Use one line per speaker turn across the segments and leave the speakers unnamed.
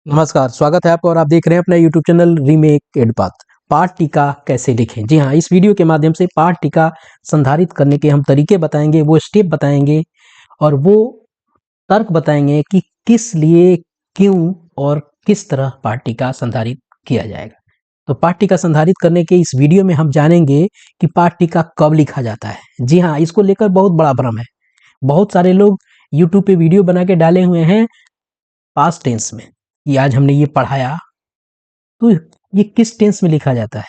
नमस्कार, स्वागत है आपका और आप देख रहे हैं अपना यूट्यूब चैनल रीमेक एडपाथ। पाठ टीका कैसे लिखें। जी हाँ, इस वीडियो के माध्यम से पाठ टीका संधारित करने के हम तरीके बताएंगे, वो स्टेप बताएंगे और वो तर्क बताएंगे कि किस लिए, क्यों और किस तरह पाठ टीका संधारित किया जाएगा। तो पाठ टीका संधारित करने के इस वीडियो में हम जानेंगे कि पाठ टीका कब लिखा जाता है। जी हाँ, इसको लेकर बहुत बड़ा भ्रम है। बहुत सारे लोग यूट्यूब पे वीडियो बना के डाले हुए हैं पास्ट टेंस में, कि आज हमने ये पढ़ाया। तो ये किस टेंस में लिखा जाता है?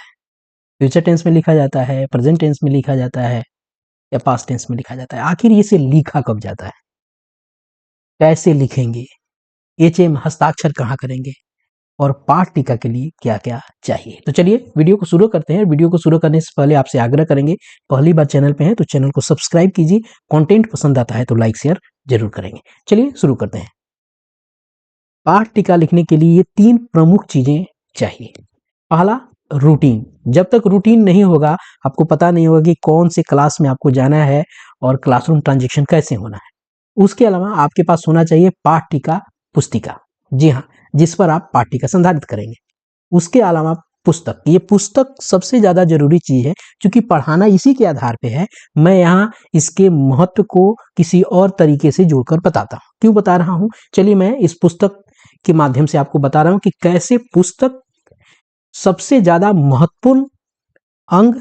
फ्यूचर टेंस में लिखा जाता है, प्रेजेंट टेंस में लिखा जाता है या पास्ट टेंस में लिखा जाता है? आखिर इसे लिखा कब जाता है? कैसे लिखेंगे? एचएम हस्ताक्षर कहाँ करेंगे? और पाठ टीका के लिए क्या क्या चाहिए? तो चलिए वीडियो को शुरू करते हैं। वीडियो को शुरू करने से पहले आपसे आग्रह करेंगे, पहली बार चैनल पे हैं तो चैनल को सब्सक्राइब कीजिए। कंटेंट पसंद आता है तो लाइक शेयर जरूर करेंगे। चलिए शुरू करते हैं। पाठ टीका लिखने के लिए ये 3 प्रमुख चीजें चाहिए। पहला, रूटीन। जब तक रूटीन नहीं होगा, आपको पता नहीं होगा कि कौन से क्लास में आपको जाना है और क्लासरूम ट्रांजेक्शन कैसे होना है। उसके अलावा आपके पास होना चाहिए पाठ टीका पुस्तिका। जी हाँ, जिस पर आप पाठ टीका संधारित करेंगे। उसके अलावा पुस्तक, ये पुस्तक सबसे ज्यादा जरूरी चीज है, क्योंकि पढ़ाना इसी के आधार पे है। मैं यहाँ इसके महत्व को किसी और तरीके से जोड़कर बताता हूँ। क्यों बता रहा हूँ? चलिए मैं इस पुस्तक के माध्यम से आपको बता रहा हूँ कि कैसे पुस्तक सबसे ज्यादा महत्वपूर्ण अंग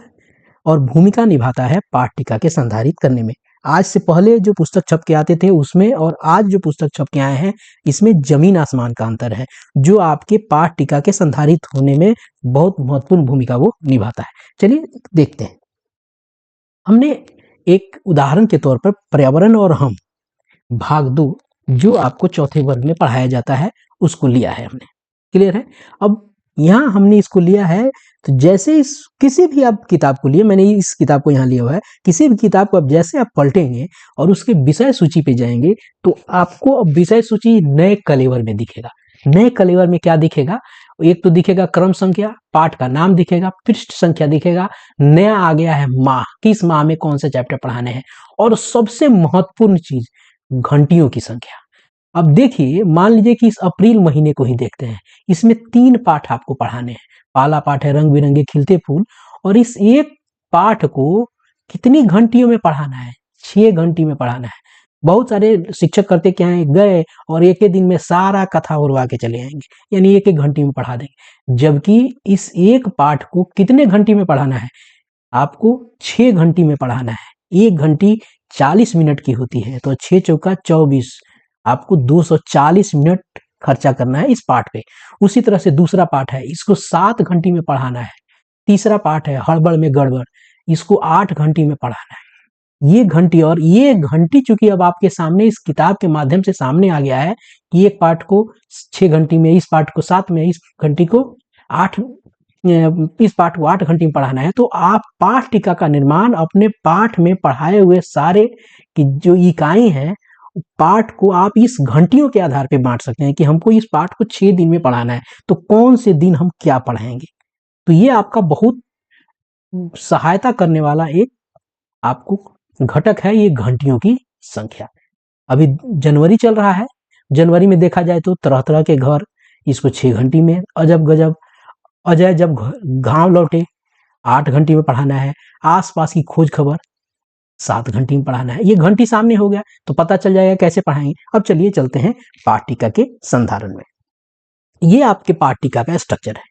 और भूमिका निभाता है पाठ टीका के संधारित करने में। आज से पहले जो पुस्तक छप के आते थे उसमें और आज जो पुस्तक छप के आए हैं, इसमें जमीन आसमान का अंतर है, जो आपके पाठ टीका के संधारित होने में बहुत महत्वपूर्ण भूमिका वो निभाता है। चलिए देखते हैं। हमने एक उदाहरण के तौर पर पर्यावरण और हम भाग 2, जो आपको चौथे वर्ग में पढ़ाया जाता है, उसको लिया है हमने। क्लियर है? अब यहाँ हमने इसको लिया है, तो जैसे इस किसी भी आप किताब को लिए, मैंने इस किताब को यहाँ लिया हुआ है, किसी भी किताब को अब जैसे आप पलटेंगे और उसके विषय सूची पे जाएंगे तो आपको अब विषय सूची नए कलेवर में दिखेगा। नए कलेवर में क्या दिखेगा? एक तो दिखेगा क्रम संख्या, पाठ का नाम दिखेगा, पृष्ठ संख्या दिखेगा। नया आ गया है माह, किस माह में कौन से चैप्टर पढ़ाने हैं, और सबसे महत्वपूर्ण चीज घंटियों की संख्या। अब देखिए, मान लीजिए कि इस अप्रैल महीने को ही देखते हैं। इसमें 3 पाठ आपको पढ़ाने हैं। पहला पाठ है रंग बिरंगे खिलते फूल, और इस एक पाठ को कितनी घंटियों में पढ़ाना है? 6 घंटी में पढ़ाना है। बहुत सारे शिक्षक करते क्या है, गए और एक ही दिन में सारा कथा उड़वा के चले आएंगे, यानी एक एक घंटी में पढ़ा देंगे। जबकि इस एक पाठ को कितने घंटी में पढ़ाना है? आपको 6 घंटी में पढ़ाना है। 1 घंटी 40 मिनट की होती है, तो 6 चौका 24, आपको 240 मिनट खर्चा करना है इस पाठ पे। उसी तरह से दूसरा पाठ है, इसको 7 घंटी में पढ़ाना है। तीसरा पाठ है हड़बड़ में गड़बड़, इसको 8 घंटी में पढ़ाना है। ये घंटी, और ये घंटी चूंकि अब आपके सामने इस किताब के माध्यम से सामने आ गया है कि एक पाठ को 6 घंटी में, इस पाठ को 7 में, इस घंटी को 8, इस पाठ को 8 घंटी में पढ़ाना है, तो आप पाठ टीका का निर्माण अपने पाठ में पढ़ाए हुए सारे की जो इकाई हैं, पाठ को आप इस घंटियों के आधार पे बांट सकते हैं कि हमको इस पाठ को 6 दिन में पढ़ाना है, तो कौन से दिन हम क्या पढ़ाएंगे। तो ये आपका बहुत सहायता करने वाला एक आपको घटक है, ये घंटियों की संख्या। अभी जनवरी चल रहा है, जनवरी में देखा जाए तो तरह तरह के घर, इसको 6 घंटी में। अजब गजब अजय जब गांव लौटे, 8 घंटी में पढ़ाना है। आसपास की खोज खबर 7 घंटी में पढ़ाना है। ये घंटी सामने हो गया तो पता चल जाएगा कैसे पढ़ाएंगे। अब चलिए चलते हैं पाठ टीका के संधारण में। ये आपके पाठ टीका का स्ट्रक्चर है,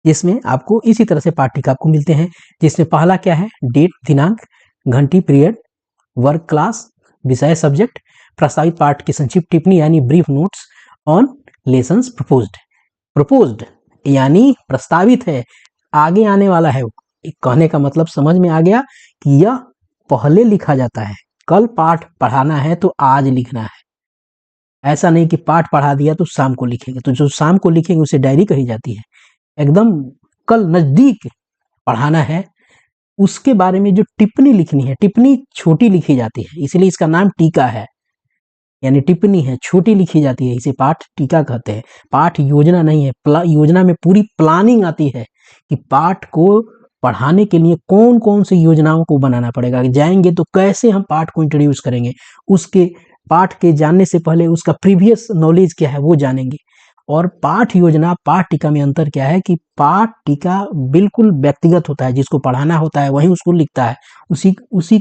जिसमें आपको इसी तरह से पाठ टीका आपको मिलते हैं, जिसमें पहला क्या है, डेट दिनांक, घंटी पीरियड, वर्ग क्लास, विषय सब्जेक्ट, प्रस्तावित पाठ की संक्षिप्त टिप्पणी यानी brief notes on lessons proposed. Proposed यानी प्रस्तावित है, आगे आने वाला है। कहने का मतलब समझ में आ गया कि यह पहले लिखा जाता है। कल पाठ पढ़ाना है तो आज लिखना है। ऐसा नहीं कि पाठ पढ़ा दिया तो शाम को लिखेंगे, तो जो शाम को लिखेंगे उसे डायरी कही जाती है। एकदम कल नजदीक पढ़ाना है, उसके बारे में जो टिप्पणी लिखनी है, टिप्पणी छोटी लिखी जाती है, इसलिए इसका नाम टीका है, यानी टिप्पणी है, छोटी लिखी जाती है, इसे पाठ टीका कहते हैं। पाठ योजना नहीं है, योजना में पूरी प्लानिंग आती है कि पाठ को पढ़ाने के लिए कौन कौन सी योजनाओं को बनाना पड़ेगा। जाएंगे तो कैसे हम पाठ को इंट्रोड्यूस करेंगे, उसके पाठ के जानने से पहले उसका प्रीवियस नॉलेज क्या है वो जानेंगे, और पाठ योजना पाठ टीका में अंतर क्या है कि पाठ टीका बिल्कुल व्यक्तिगत होता है, जिसको पढ़ाना होता है वही उसको लिखता है, उसी उसी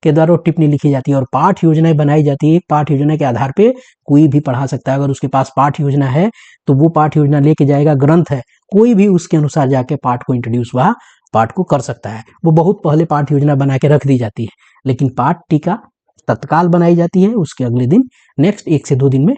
के द्वारा वो टिप्पणी लिखी जाती है। और पाठ योजनाएं बनाई जाती है, एक पाठ योजना के आधार पे कोई भी पढ़ा सकता है। अगर उसके पास पाठ योजना है तो वो पाठ योजना लेके जाएगा, ग्रंथ है, कोई भी उसके अनुसार जाके पाठ को इंट्रोड्यूस वह पाठ को कर सकता है। वो बहुत पहले पाठ योजना बना के रख दी जाती है, लेकिन पाठ टीका तत्काल बनाई जाती है, उसके अगले दिन नेक्स्ट 1 से 2 दिन में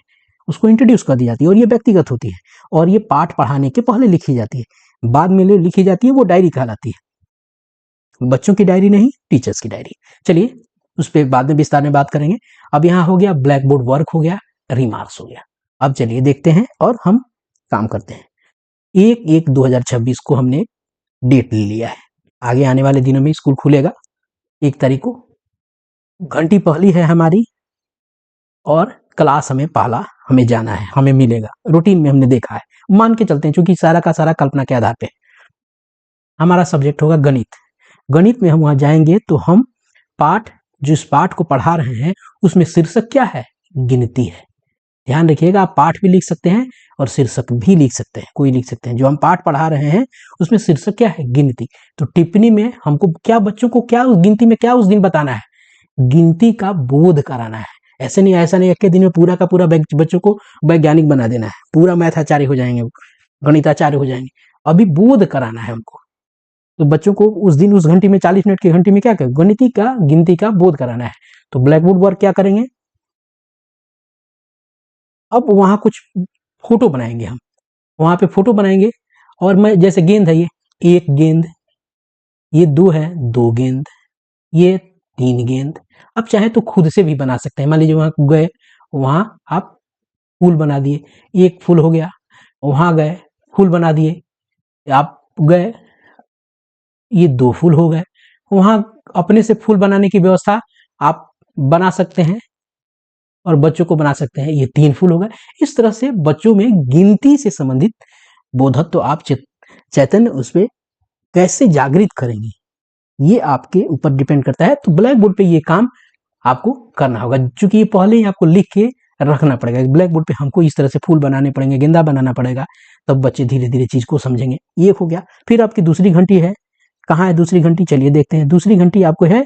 उसको इंट्रोड्यूस कर दी जाती है। और ये व्यक्तिगत होती है, और ये पाठ पढ़ाने के पहले लिखी जाती है, बाद में लिखी जाती है, वो डायरी कहलाती है। बच्चों की डायरी नहीं, टीचर्स की डायरी। चलिए उस पर बाद में विस्तार में बात करेंगे। अब यहाँ हो गया ब्लैक बोर्ड वर्क, हो गया रिमार्क्स, हो गया। अब चलिए देखते हैं और हम काम करते हैं। 1/1/2026 को हमने डेट ले लिया है, आगे आने वाले दिनों में स्कूल खुलेगा 1 तारीख को। घंटी पहली है हमारी, और क्लास हमें पहला हमें जाना है, हमें मिलेगा, रूटीन में हमने देखा है, मान के चलते हैं, क्योंकि सारा का सारा कल्पना के आधार पे। हमारा सब्जेक्ट होगा गणित। गणित में हम वहां जाएंगे तो हम पाठ, जिस पाठ को पढ़ा रहे हैं उसमें शीर्षक क्या है, गिनती है। ध्यान रखिएगा, आप पाठ भी लिख सकते हैं और शीर्षक भी लिख सकते हैं, कोई लिख सकते हैं। जो हम पाठ पढ़ा रहे हैं उसमें शीर्षक क्या है, गिनती। तो टिप्पणी में हमको क्या, बच्चों को क्या उस गिनती में क्या उस दिन बताना है, गिनती का बोध कराना है। ऐसा नहीं एक के दिन में पूरा का पूरा बच्चों को वैज्ञानिक बना देना है, पूरा मैथाचार्य हो जाएंगे, गणिताचार्य हो जाएंगे। अभी बोध कराना है हमको। तो बच्चों को उस दिन उस घंटी में 40 मिनट की घंटी में क्या करें, गणिती का गिनती का बोध कराना है। तो ब्लैक बोर्ड वर्क क्या करेंगे, अब वहां कुछ फोटो बनाएंगे हम, वहां पे फोटो बनाएंगे। और मैं जैसे गेंद है, ये 1 गेंद, ये 2 है 2 गेंद, ये 3 गेंद। अब चाहे तो खुद से भी बना सकते हैं। मान लीजिए वहां गए, वहां आप फूल बना दिए, 1 फूल हो गया। वहां गए, फूल बना दिए, आप गए, ये 2 फूल हो गए। वहां अपने से फूल बनाने की व्यवस्था आप बना सकते हैं और बच्चों को बना सकते हैं, ये 3 फूल हो गए। इस तरह से बच्चों में गिनती से संबंधित बोधत्व तो आप चैतन्य उस पर कैसे जागृत करेंगे, ये आपके ऊपर डिपेंड करता है। तो ब्लैक बोर्ड पे ये काम आपको करना होगा, क्योंकि ये पहले ही आपको लिख के रखना पड़ेगा। ब्लैक बोर्ड पे हमको इस तरह से फूल बनाने पड़ेंगे, गेंदा बनाना पड़ेगा, तब बच्चे धीरे धीरे चीज को समझेंगे। ये हो गया। फिर आपकी दूसरी घंटी है, कहाँ है दूसरी घंटी, चलिए देखते हैं। दूसरी घंटी आपको है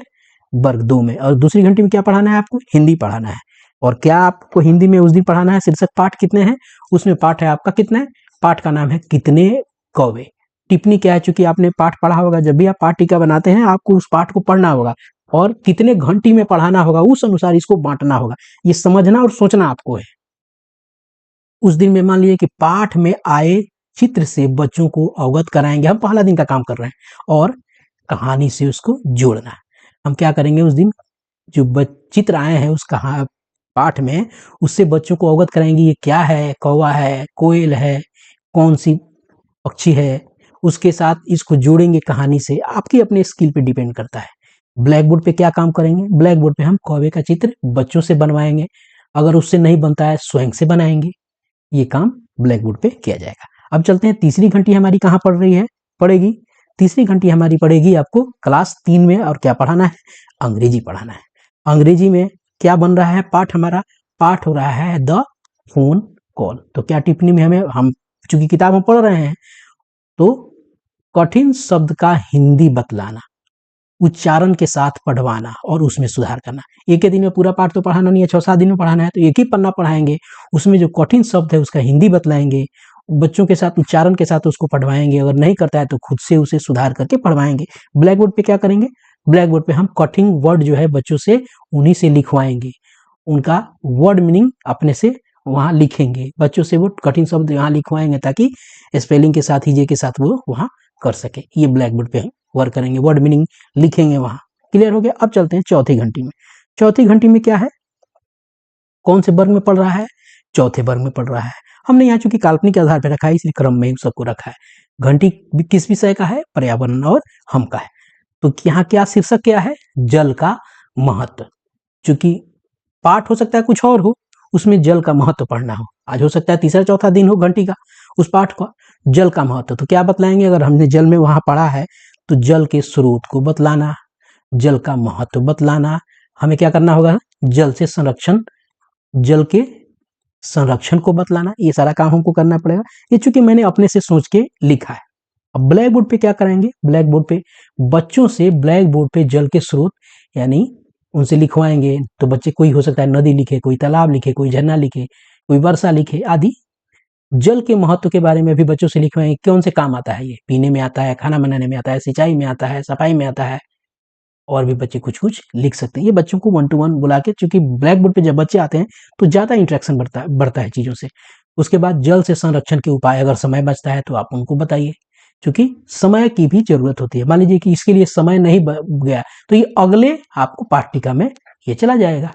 वर्ग 2 में, और दूसरी घंटी में क्या पढ़ाना है आपको, हिंदी पढ़ाना है। और क्या आपको हिंदी में उस दिन पढ़ाना है, शीर्षक पाठ कितने हैं, उसमें पाठ है आपका कितना है, पाठ का नाम है कितने कौवे। टिप्पणी क्या है, चूंकि आपने पाठ पढ़ा होगा, जब भी आप पाठ टीका बनाते हैं आपको उस पाठ को पढ़ना होगा और कितने घंटी में पढ़ाना होगा, उस अनुसार इसको बांटना होगा। ये समझना और सोचना आपको है। उस दिन में मान लीजिए कि पाठ में आए चित्र से बच्चों को अवगत कराएंगे, हम पहला दिन का काम कर रहे हैं, और कहानी से उसको जोड़ना। हम क्या करेंगे उस दिन, जो चित्र आए हैं उस पाठ में, उससे बच्चों को अवगत कराएंगे, ये क्या है, कौवा है, कोयल है, कौन सी पक्षी है, उसके साथ इसको जोड़ेंगे कहानी से। आपकी अपने स्किल पे डिपेंड करता है। ब्लैक बोर्ड पे क्या काम करेंगे, ब्लैक बोर्ड पे हम कौवे का चित्र बच्चों से बनवाएंगे, अगर उससे नहीं बनता है स्वयं से बनाएंगे। ये काम ब्लैक बोर्ड पे किया जाएगा। अब चलते हैं, तीसरी घंटी हमारी कहाँ पड़ रही है, पड़ेगी, तीसरी घंटी हमारी पड़ेगी आपको क्लास 3 में। और क्या पढ़ाना है, अंग्रेजी पढ़ाना है। अंग्रेजी में क्या बन रहा है, पाठ हमारा, पाठ हो रहा है द फोन कॉल। तो क्या टिप्पणी में हमें, हम चूंकि किताब हम पढ़ रहे हैं, तो कठिन शब्द का हिंदी बतलाना, उच्चारण के साथ पढ़वाना और उसमें सुधार करना। एक ही दिन में पूरा पाठ तो पढ़ाना नहीं है, 6-7 दिन में पढ़ाना है, तो एक ही पन्ना पढ़ाएंगे, उसमें जो कठिन शब्द है उसका हिंदी बतलाएंगे, बच्चों के साथ उच्चारण के साथ उसको पढ़वाएंगे। अगर नहीं करता है तो खुद से उसे सुधार करके पढ़वाएंगे। ब्लैक बोर्ड पे क्या करेंगे, ब्लैक बोर्ड पे हम कठिन वर्ड जो है बच्चों से उन्हीं से लिखवाएंगे, उनका वर्ड मीनिंग अपने से वहां लिखेंगे, बच्चों से वो कठिन शब्द यहाँ लिखवाएंगे, ताकि स्पेलिंग के साथ, हिजे के साथ वो वहां कर सके। ये ब्लैक बोर्ड पे हम वर्क करेंगे, वर्ड मीनिंग लिखेंगे वहां। क्लियर हो गया। अब चलते हैं चौथी घंटी में। चौथी घंटी में क्या है, कौन से वर्ग में पढ़ रहा है, चौथे वर्ग में पढ़ रहा है। हमने यहाँ चूंकि काल्पनिक के आधार पर रखा है, इसलिए क्रम में सबको रखा है। घंटी किस विषय का है, पर्यावरण और हम का है। तो यहाँ क्या शीर्षक क्या है, जल का महत्व। चूंकि पाठ हो सकता है कुछ और हो, उसमें जल का महत्व पढ़ना हो। आज हो सकता है तीसरा चौथा दिन हो घंटी का, उस पाठ का जल का महत्व। तो क्या बतलाएंगे, अगर हमने जल में वहां पढ़ा है तो जल के स्रोत को बतलाना, जल का महत्व बतलाना। हमें क्या करना होगा, जल से संरक्षण, जल के संरक्षण को बतलाना, ये सारा काम हमको करना पड़ेगा। ये चूंकि मैंने अपने से सोच के लिखा है। अब ब्लैक बोर्ड पे क्या कराएंगे, ब्लैक बोर्ड पे बच्चों से ब्लैक बोर्ड पे जल के स्रोत यानी उनसे लिखवाएंगे। तो बच्चे कोई हो सकता है नदी लिखे, कोई तालाब लिखे, कोई झरना लिखे, कोई वर्षा लिखे आदि। जल के महत्व के बारे में भी बच्चों से लिखवाएंगे, कौन से काम आता है, ये पीने में आता है, खाना बनाने में आता है, सिंचाई में आता है, सफाई में आता है, और भी बच्चे कुछ कुछ लिख सकते हैं। ये बच्चों को 1 to 1 बुला के, चूंकि ब्लैक बोर्ड पे जब बच्चे आते हैं तो ज़्यादा इंटरेक्शन बढ़ता है चीज़ों से। उसके बाद जल से संरक्षण के उपाय, अगर समय बचता है तो आप उनको बताइए, क्योंकि समय की भी जरूरत होती है। मान लीजिए कि इसके लिए समय नहीं गया तो ये अगले आपको पाठ्यक्रम में ये चला जाएगा,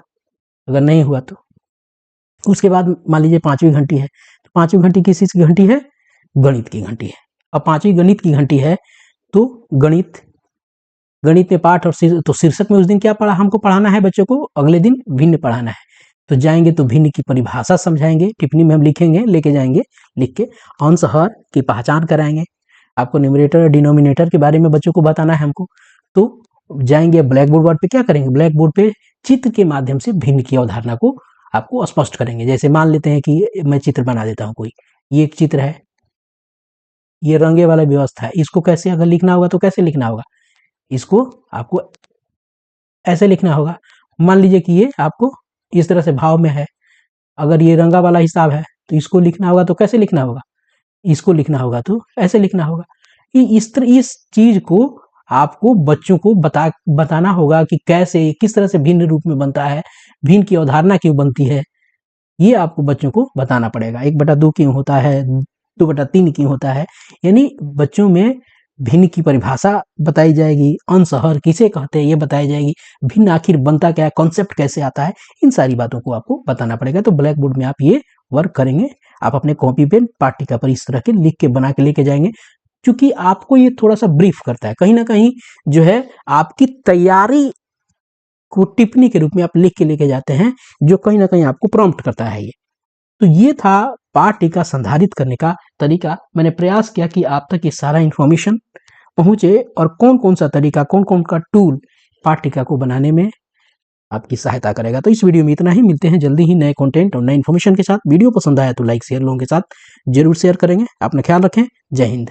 अगर नहीं हुआ तो। उसके बाद मान लीजिए 5वीं घंटी है, तो 5वीं घंटी किस चीज की घंटी है, गणित की घंटी है। अब 5वीं गणित की घंटी है तो गणित में पाठ और तो शीर्षक में उस दिन क्या पढ़ा, हमको पढ़ाना है बच्चों को, अगले दिन भिन्न पढ़ाना है। तो जाएंगे तो भिन्न की परिभाषा समझाएंगे, टिप्पणी में हम लिखेंगे, लेके जाएंगे, लिख के अंश हर की पहचान कराएंगे। आपको न्यूमरेटर और डिनोमिनेटर के बारे में बच्चों को बताना है हमको। तो जाएंगे ब्लैक बोर्ड पे, क्या करेंगे, ब्लैक बोर्ड पे चित्र के माध्यम से भिन्न की अवधारणा को आपको स्पष्ट करेंगे। जैसे मान लेते हैं कि मैं चित्र बना देता हूं कोई, ये एक चित्र है, ये रंगे वाला व्यवस्था है, इसको कैसे अगर लिखना होगा तो कैसे लिखना होगा, इसको आपको ऐसे लिखना होगा। मान लीजिए कि ये आपको इस तरह से भाव में है, अगर ये रंगा वाला हिसाब है तो इसको लिखना होगा तो कैसे लिखना होगा, इसको लिखना होगा तो ऐसे लिखना होगा। कि इस चीज को आपको बच्चों को बताना होगा कि कैसे, किस तरह से भिन्न रूप में बनता है, भिन्न की अवधारणा क्यों बनती है, ये आपको बच्चों को बताना पड़ेगा। 1/2 क्यों होता है, 2/3 क्यों होता है, यानी बच्चों में भिन्न की परिभाषा बताई जाएगी, अंश हर किसे कहते हैं ये बताई जाएगी, भिन्न आखिर बनता क्या है, कॉन्सेप्ट कैसे आता है, इन सारी बातों को आपको बताना पड़ेगा। तो ब्लैक बोर्ड में आप ये वर्क करेंगे, आप अपने कॉपी पेन पाठ्यक्रम पर इस तरह के लिख के बना के लेके जाएंगे। क्योंकि आपको ये थोड़ा सा ब्रीफ करता है, कहीं ना कहीं जो है आपकी तैयारी को टिप्पणी के रूप में आप लिख के लेके जाते हैं, जो कहीं ना कहीं आपको प्रॉम्प्ट करता है ये। तो ये था पाठ टीका संधारित करने का तरीका। मैंने प्रयास किया कि आप तक ये सारा इंफॉर्मेशन पहुंचे और कौन कौन सा तरीका, कौन कौन का टूल पाठ टीका को बनाने में आपकी सहायता करेगा। तो इस वीडियो में इतना ही, मिलते हैं जल्दी ही नए कंटेंट और नए इन्फॉर्मेशन के साथ। वीडियो पसंद आया तो लाइक शेयर लोगों के साथ जरूर शेयर करेंगे। अपना ख्याल रखें, जय हिंद।